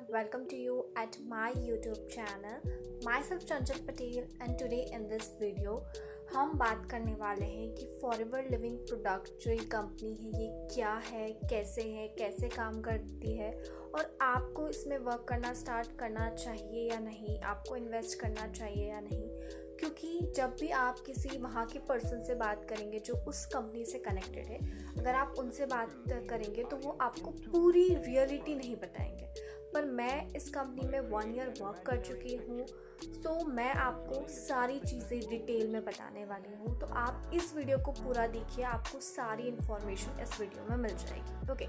welcome to you at my YouTube channel. Myself Chanchal Patel and today in this video हम बात करने वाले हैं कि फॉरएवर लिविंग प्रोडक्ट जो ये कंपनी है ये क्या है, कैसे काम करती है और आपको इसमें वर्क करना स्टार्ट करना चाहिए या नहीं, आपको इन्वेस्ट करना चाहिए या नहीं। क्योंकि जब भी आप किसी वहाँ के पर्सन से बात करेंगे जो उस कंपनी से कनेक्टेड है, अगर आप उनसे बात करेंगे तो वो आपको पूरी रियलिटी नहीं बताएंगे। पर मैं इस कंपनी में 1 ईयर वर्क कर चुकी हूँ, तो मैं आपको सारी चीज़ें डिटेल में बताने वाली हूँ। तो आप इस वीडियो को पूरा देखिए, आपको सारी इन्फॉर्मेशन इस वीडियो में मिल जाएगी। ओके,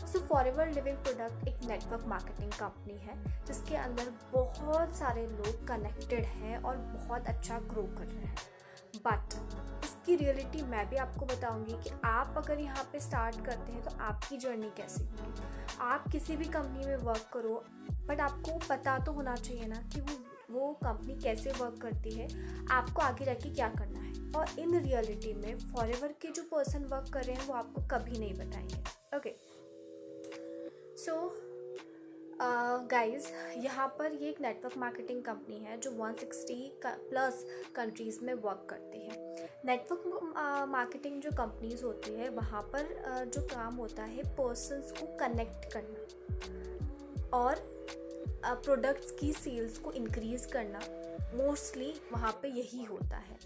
सो फॉरएवर लिविंग प्रोडक्ट एक नेटवर्क मार्केटिंग कंपनी है जिसके अंदर बहुत सारे लोग कनेक्टेड हैं और बहुत अच्छा ग्रो कर रहे हैं। बट इसकी रियलिटी मैं भी आपको बताऊंगी कि आप अगर यहाँ पे स्टार्ट करते हैं तो आपकी जर्नी कैसी होगी। आप किसी भी कंपनी में वर्क करो, बट आपको पता तो होना चाहिए ना कि वो कंपनी कैसे वर्क करती है, आपको आगे जाके क्या करना है। और इन रियलिटी में फॉरएवर के जो पर्सन वर्क कर रहे हैं वो आपको कभी नहीं बताएंगे। ओके, सो गाइज, यहाँ पर ये एक नेटवर्क मार्केटिंग कंपनी है जो 160 प्लस कंट्रीज़ में वर्क करती है। नेटवर्क मार्केटिंग जो कंपनीज होती है वहाँ पर जो काम होता है पर्सन्स को कनेक्ट करना और प्रोडक्ट्स की सेल्स को इंक्रीज़ करना, मोस्टली वहाँ पे यही होता है।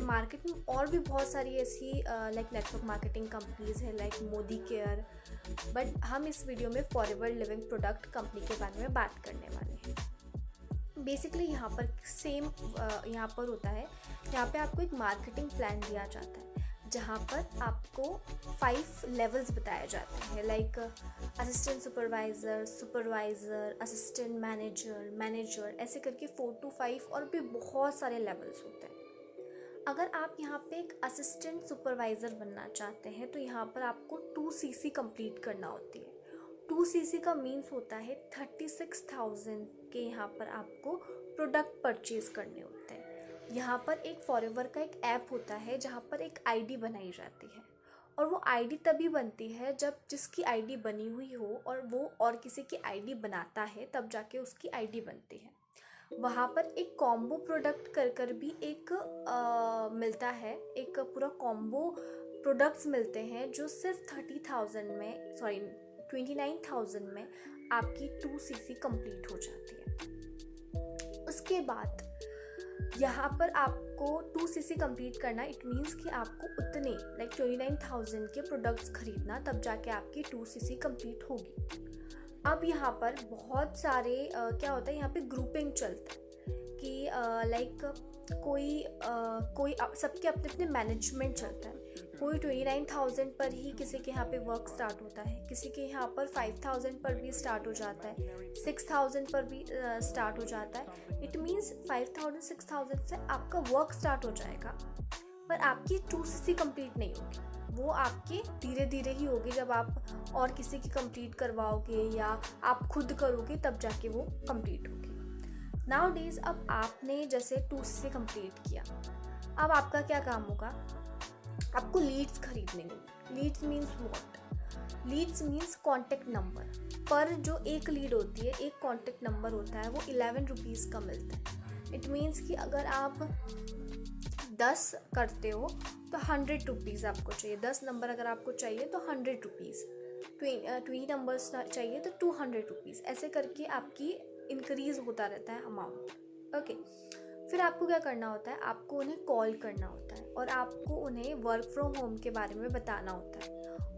मार्केट में और भी बहुत सारी ऐसी लाइक नेटवर्क मार्केटिंग कंपनीज़ है लाइक मोदी केयर, बट हम इस वीडियो में फॉरएवर लिविंग प्रोडक्ट कंपनी के बारे में बात करने वाले हैं। बेसिकली यहाँ पर सेम यहाँ पर होता है, यहाँ पे आपको एक मार्केटिंग प्लान दिया जाता है जहाँ पर आपको 5 लेवल्स बताए जाते हैं like assistant supervisor, assistant manager, ऐसे करके 4 to 5 और भी बहुत सारे लेवल्स होते हैं। अगर आप यहाँ पे एक असिस्टेंट सुपरवाइज़र बनना चाहते हैं तो यहाँ पर आपको 2cc कंप्लीट करना होती है। 2cc का मीन्स होता है 36,000 के यहाँ पर आपको प्रोडक्ट परचेज करने होते हैं। यहाँ पर एक फॉरएवर का एक ऐप होता है जहाँ पर एक आईडी बनाई जाती है और वो आईडी तभी बनती है जब जिसकी आईडी बनी हुई हो और वो और किसी की आईडी बनाता है, तब जाके उसकी आईडी बनती है। वहाँ पर एक कॉम्बो प्रोडक्ट कर भी एक मिलता है, एक पूरा कॉम्बो प्रोडक्ट्स मिलते हैं जो सिर्फ 29,000 में आपकी 2cc कंप्लीट हो जाती है। उसके बाद यहाँ पर आपको 2cc कंप्लीट करना, इट मीन्स कि आपको उतने लाइक 29,000 के प्रोडक्ट्स खरीदना, तब जाके आपकी 2cc कंप्लीट होगी। अब यहाँ पर बहुत सारे क्या होता है, यहाँ पे ग्रुपिंग चलता है कि लाइक कोई सबके अपने अपने मैनेजमेंट चलता है। कोई 29,000 पर ही किसी के यहाँ पे वर्क स्टार्ट होता है, किसी के यहाँ पर 5,000 पर भी स्टार्ट हो जाता है, 6,000 पर भी स्टार्ट हो जाता है। इट मीन्स 5,000 6,000 से आपका वर्क स्टार्ट हो जाएगा, पर आपकी 2cc कंप्लीट नहीं होगी। वो आपके धीरे धीरे ही होगी, जब आप और किसी की कंप्लीट करवाओगे या आप खुद करोगे तब जाके वो कंप्लीट होगी। नाउ डेज अब आपने जैसे 2cc कंप्लीट किया, अब आपका क्या काम होगा, आपको लीड्स खरीदने होंगे। Leads means what? Leads means contact number. पर जो एक लीड होती है, एक कॉन्टेक्ट नंबर होता है, वो 11 रुपीज़ का मिलता है। इट मीन्स कि अगर आप 10 करते हो तो 100 रुपीज़ आपको चाहिए। 10 नंबर अगर आपको चाहिए तो 100 रुपीज़, 20 नंबर्स चाहिए तो 200 रुपीज़, ऐसे करके आपकी इंक्रीज़ होता रहता है अमाउंट। ओके, फिर आपको क्या करना होता है, आपको उन्हें कॉल करना होता है और आपको उन्हें वर्क फ्रॉम होम के बारे में बताना होता है।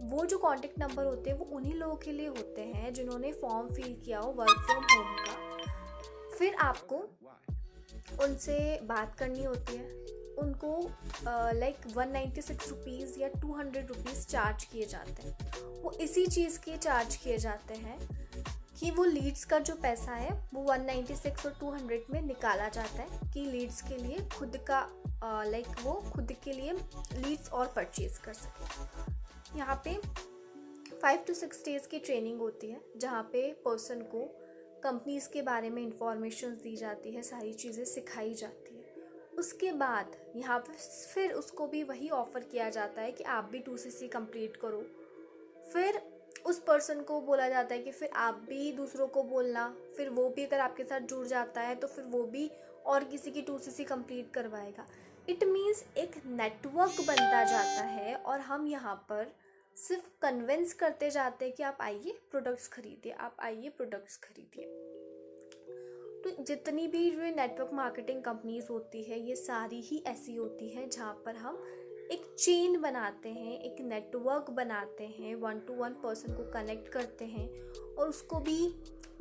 वो जो कॉन्टेक्ट नंबर होते हैं वो उन्हीं लोगों के लिए होते हैं जिन्होंने फॉर्म फिल किया हो वर्क फ्रॉम होम का। फिर आपको उनसे बात करनी होती है। उनको लाइक 196 रुपीज़ या 200 रुपीज़ चार्ज किए जाते हैं। वो इसी चीज़ के चार्ज किए जाते हैं कि वो लीड्स का जो पैसा है वो 196 और 200 में निकाला जाता है कि लीड्स के लिए खुद का लाइक वो खुद के लिए लीड्स और परचेज कर सके। यहाँ पे 5 to 6 डेज़ की ट्रेनिंग होती है जहाँ पे पर्सन को कंपनीज़ के बारे में इंफॉर्मेशन दी जाती है, सारी चीज़ें सिखाई जाती है। उसके बाद यहाँ पर फिर उसको भी वही ऑफ़र किया जाता है कि आप भी 2cc कंप्लीट करो। फिर उस पर्सन को बोला जाता है कि फिर आप भी दूसरों को बोलना, फिर वो भी अगर आपके साथ जुड़ जाता है तो फिर वो भी और किसी की 2cc कंप्लीट करवाएगा। इट मीन्स एक नेटवर्क बनता जाता है और हम यहाँ पर सिर्फ कन्विंस करते जाते हैं कि आप आइए प्रोडक्ट्स खरीदिए, आप आइए प्रोडक्ट्स खरीदिए। तो जितनी भी जो नेटवर्क मार्केटिंग कंपनीज होती है ये सारी ही ऐसी होती है जहाँ पर हम एक चेन बनाते हैं, एक नेटवर्क बनाते हैं, 1 to 1 पर्सन को कनेक्ट करते हैं और उसको भी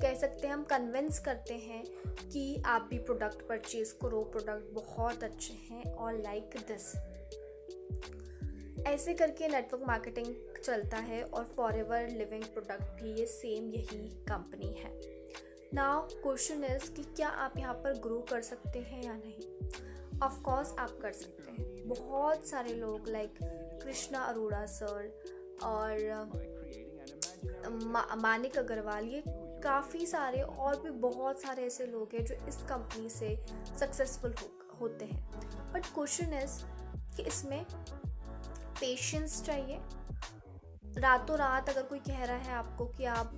कह सकते हैं हम कन्विंस करते हैं कि आप भी प्रोडक्ट परचेज़ करो, प्रोडक्ट बहुत अच्छे हैं और लाइक दिस। ऐसे करके नेटवर्क मार्केटिंग चलता है और फॉरएवर लिविंग प्रोडक्ट भी ये सेम यही कंपनी है। नाउ क्वेश्चन इज़ कि क्या आप यहाँ पर ग्रो कर सकते हैं या नहीं। ऑफ कोर्स आप कर सकते हैं। बहुत सारे लोग लाइक कृष्णा अरोड़ा सर और मानिक अग्रवाल, ये काफ़ी सारे और भी बहुत सारे ऐसे लोग हैं जो इस कंपनी से सक्सेसफुल होते हैं। बट क्वेश्चन इज़ कि इसमें पेशेंस चाहिए। रातों रात अगर कोई कह रहा है आपको कि आप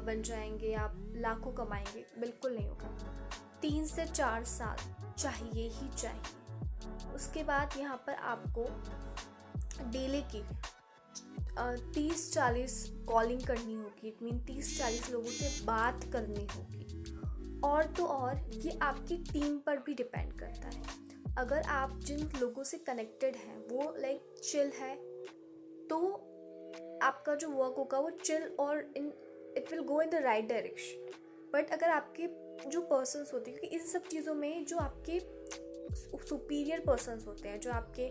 बन जाएंगे, आप लाखों कमाएंगे, बिल्कुल नहीं होगा। 3 से 4 साल चाहिए ही चाहिए। उसके बाद यहाँ पर आपको डेली की 30-40 कॉलिंग करनी होगी। इट मीन 30-40 लोगों से बात करनी होगी। और तो और ये आपकी टीम पर भी डिपेंड करता है। अगर आप जिन लोगों से कनेक्टेड हैं वो लाइक चिल है तो आपका जो वर्क होगा वो चिल और it will go in the right direction. But अगर आपके जो पर्सन्स होते हैं, क्योंकि इन सब चीज़ों में जो आपके सुपीरियर पर्सन्स होते हैं, जो आपके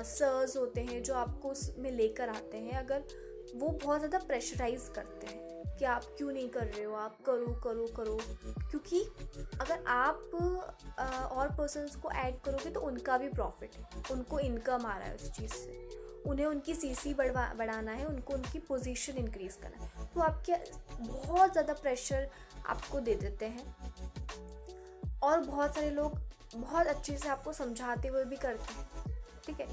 सर्स होते हैं, जो आपको उसमें लेकर आते हैं, अगर वो बहुत ज़्यादा प्रेशराइज करते हैं कि आप क्यों नहीं कर रहे हो, आप करो करो करो, क्योंकि अगर आप और पर्सन्स को ऐड करोगे तो उनका भी प्रॉफिट है, उनको इनकम आ रहा है उस चीज़ से, उन्हें उनकी सीसी बढ़ाना है, उनको उनकी पोजीशन इंक्रीज करना है, तो आपके बहुत ज़्यादा प्रेशर आपको दे देते हैं। और बहुत सारे लोग बहुत अच्छे से आपको समझाते हुए भी करते हैं, ठीक है।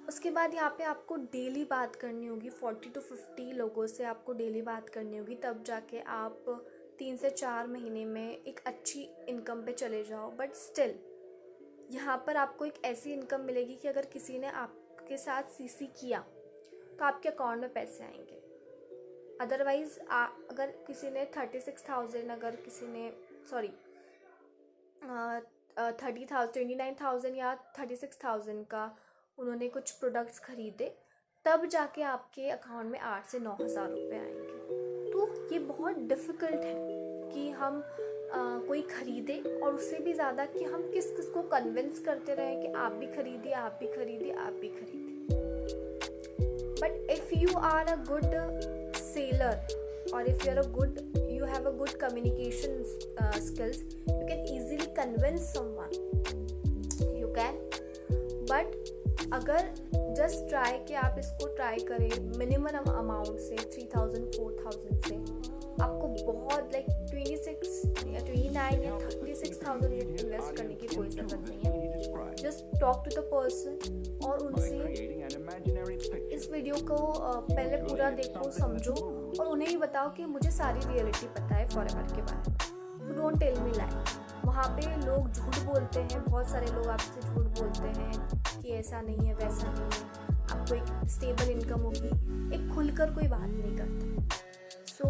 उसके बाद यहाँ पे आपको डेली बात करनी होगी, 40 to 50 लोगों से आपको डेली बात करनी होगी, तब जाके आप 3 से 4 महीने में एक अच्छी इनकम पे चले जाओ। बट स्टिल यहाँ पर आपको एक ऐसी इनकम मिलेगी कि अगर किसी ने आपके साथ सीसी किया तो आपके अकाउंट में पैसे आएंगे। अदरवाइज़ अगर किसी ने 36,000, अगर किसी ने 29,000 या 36,000 का उन्होंने कुछ प्रोडक्ट्स खरीदे, तब जाके आपके अकाउंट में 8 से 9 हज़ार रुपये आएंगे। तो ये बहुत डिफ़िकल्ट है कि हम कोई ख़रीदे, और उससे भी ज़्यादा कि हम किस किस को कन्विंस करते रहें कि आप भी खरीदिए, आप भी खरीदिए, आप भी खरीदिए। But if you are a good seller और if you have a good communication skills, you can easily convince someone, you can। but अगर just try कि आप इसको try करें मिनिमम अमाउंट से 3,000 4,000 से, आपको बहुत लाइक 26 या 29 या 36,000 इन्वेस्ट करने की कोई ज़रूरत नहीं है। Just talk to the person और उनसे इस वीडियो को पहले पूरा देखो, समझो और उन्हें ही बताओ कि मुझे सारी रियलिटी पता है फॉरएवर के बारे में। डोंट टेल मी लाई। वहाँ पे लोग झूठ बोलते हैं, बहुत सारे लोग आपसे झूठ बोलते हैं कि ऐसा नहीं है, वैसा नहीं है, आपको एक स्टेबल इनकम होगी, एक खुलकर कोई बात नहीं करता। सो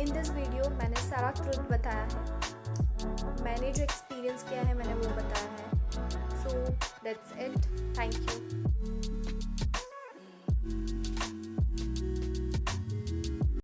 इन दिस वीडियो मैंने सारा ट्रुथ बताया है, मैंने जो एक्सपीरियंस किया है मैंने वो बताया है। So that's it, thank you.